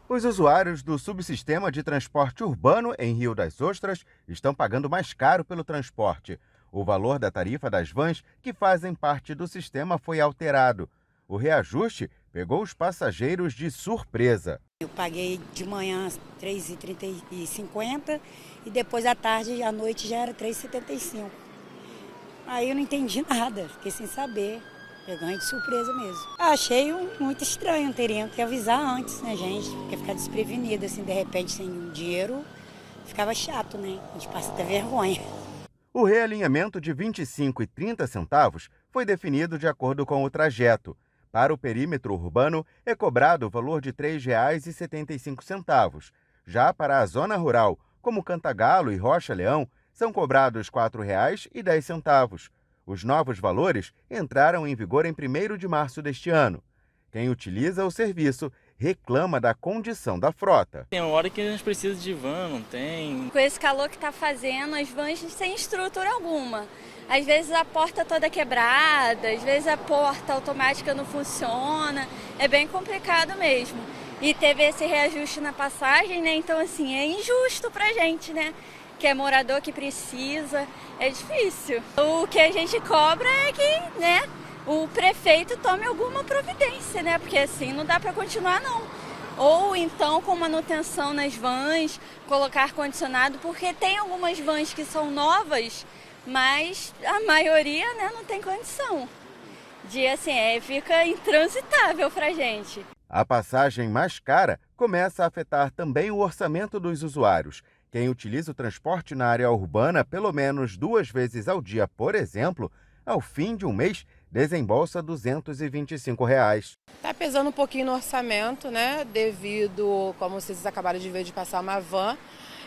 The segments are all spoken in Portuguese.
Os usuários do subsistema de transporte urbano em Rio das Ostras estão pagando mais caro pelo transporte. O valor da tarifa das vans que fazem parte do sistema foi alterado. O reajuste pegou os passageiros de surpresa. Eu paguei de manhã R$ 3,50 e depois à tarde e à noite já era R$ 3,75. Aí eu não entendi nada, fiquei sem saber. Pegou de surpresa mesmo. Achei muito estranho, teriam que avisar antes, né, gente? Porque ficar desprevenida, assim, de repente, sem dinheiro, ficava chato, né? A gente passa até vergonha. O realinhamento de 25 e 30 centavos foi definido de acordo com o trajeto. Para o perímetro urbano, é cobrado o valor de R$ 3,75. Já para a zona rural, como Cantagalo e Rocha Leão, são cobrados R$ 4,10. Os novos valores entraram em vigor em 1º de março deste ano. Quem utiliza o serviço reclama da condição da frota. Tem uma hora que a gente precisa de van, não tem. Com esse calor que está fazendo, as vans sem estrutura alguma. Às vezes a porta toda quebrada, às vezes a porta automática não funciona. É bem complicado mesmo. E teve esse reajuste na passagem, né? Então, assim, é injusto pra gente, né? Que é morador que precisa, é difícil. O que a gente cobra é que, né, o prefeito tome alguma providência, né? Porque assim não dá para continuar, não. Ou então com manutenção nas vans, colocar ar-condicionado, porque tem algumas vans que são novas, mas a maioria, né, não tem condição. De assim, fica intransitável pra gente. A passagem mais cara começa a afetar também o orçamento dos usuários. Quem utiliza o transporte na área urbana pelo menos 2 vezes ao dia, por exemplo, ao fim de um mês, desembolsa R$ 225. Está pesando um pouquinho no orçamento, né? Devido, como vocês acabaram de ver, de passar uma van,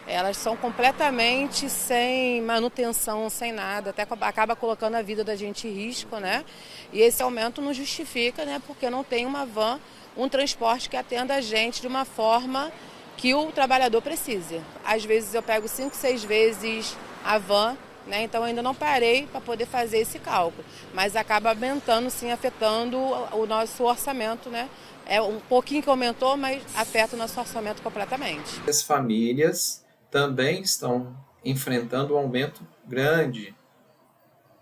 elas são completamente sem manutenção, sem nada, até acaba colocando a vida da gente em risco, né? E esse aumento não justifica, né? Porque não tem uma van, um transporte que atenda a gente de uma forma que o trabalhador precise. Às vezes eu pego 5, 6 vezes a van, né? Então ainda não parei para poder fazer esse cálculo, mas acaba aumentando, sim, afetando o nosso orçamento, né? É um pouquinho que aumentou, mas afeta o nosso orçamento completamente. As famílias também estão enfrentando um aumento grande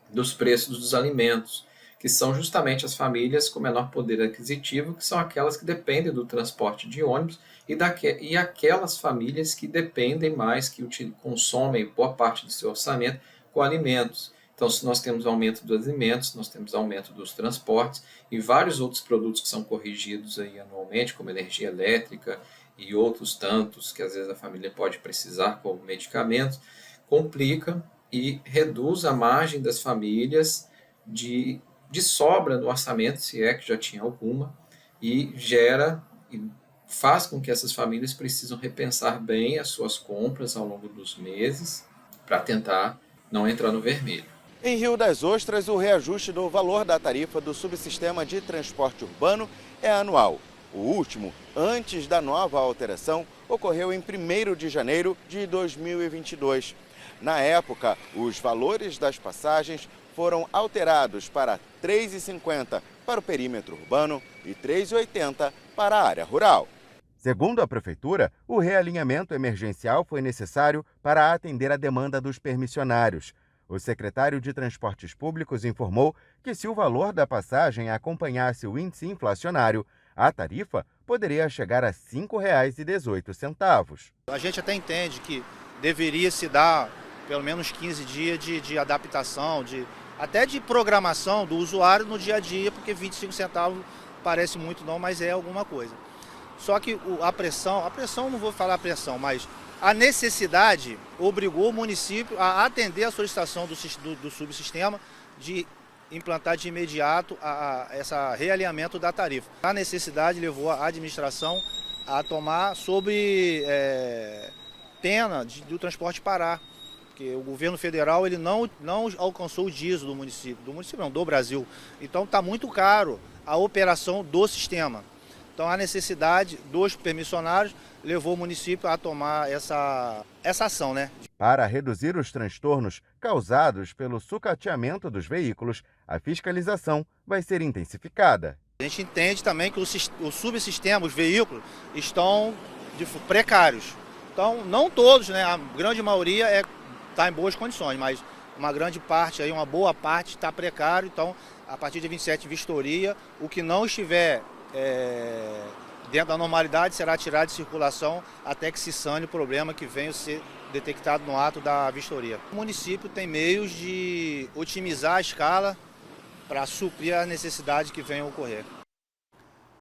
dos preços dos alimentos, que são justamente as famílias com menor poder aquisitivo, que são aquelas que dependem do transporte de ônibus e aquelas famílias que dependem mais, que consomem boa parte do seu orçamento com alimentos. Então, se nós temos aumento dos alimentos, nós temos aumento dos transportes e vários outros produtos que são corrigidos aí anualmente, como energia elétrica e outros tantos que às vezes a família pode precisar, como medicamentos, complica e reduz a margem das famílias de sobra no orçamento, se é que já tinha alguma, e faz com que essas famílias precisam repensar bem as suas compras ao longo dos meses para tentar não entrar no vermelho. Em Rio das Ostras, o reajuste do valor da tarifa do subsistema de transporte urbano é anual. O último, antes da nova alteração, ocorreu em 1º de janeiro de 2022. Na época, os valores das passagens foram alterados para R$ 3,50 para o perímetro urbano e R$ 3,80 para a área rural. Segundo a Prefeitura, o realinhamento emergencial foi necessário para atender a demanda dos permissionários. O secretário de Transportes Públicos informou que se o valor da passagem acompanhasse o índice inflacionário, a tarifa poderia chegar a R$ 5,18. A gente até entende que deveria se dar pelo menos 15 dias de adaptação, até de programação do usuário no dia a dia, porque 25 centavos parece muito não, mas é alguma coisa. Só que a pressão, não vou falar pressão, mas a necessidade obrigou o município a atender a solicitação do subsistema de implantar de imediato esse realinhamento da tarifa. A necessidade levou a administração a tomar sob pena do transporte parar. Porque o governo federal ele não alcançou o diesel do município não, do Brasil. Então está muito caro a operação do sistema. Então a necessidade dos permissionários levou o município a tomar essa ação, né? Para reduzir os transtornos causados pelo sucateamento dos veículos, a fiscalização vai ser intensificada. A gente entende também que o subsistema, os veículos, estão precários. Então, não todos, né? A grande maioria está em boas condições, mas uma grande parte, uma boa parte está precário. Então, a partir de 27, vistoria, o que não estiver dentro da normalidade será tirado de circulação até que se sane o problema que venha a ser detectado no ato da vistoria. O município tem meios de otimizar a escala para suprir a necessidade que venha a ocorrer.